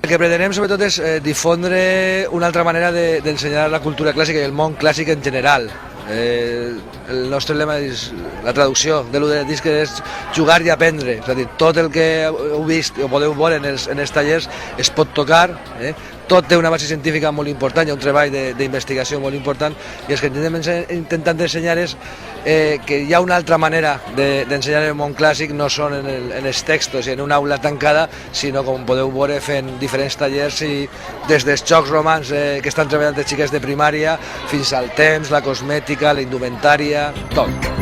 El que pretenem sobretot és difondre una altra manera d'ensenyar la cultura clàssica i el món clàssic en general. El nostre lema és, la traducció de l'Udedisc és jugar i aprendre, és a dir, tot el que heu vist o podeu veure en els tallers es pot tocar, tot té una base científica molt important, hi ha un treball d'investigació molt important i el que intentem ensenyar és que hi ha una altra manera d'ensenyar el món clàssic, no són en els textos i en una aula tancada, sinó com podeu veure fent diferents tallers i des dels jocs romans que estan treballant les xiques de primària fins al temps, la cosmètica, la indumentària, tot.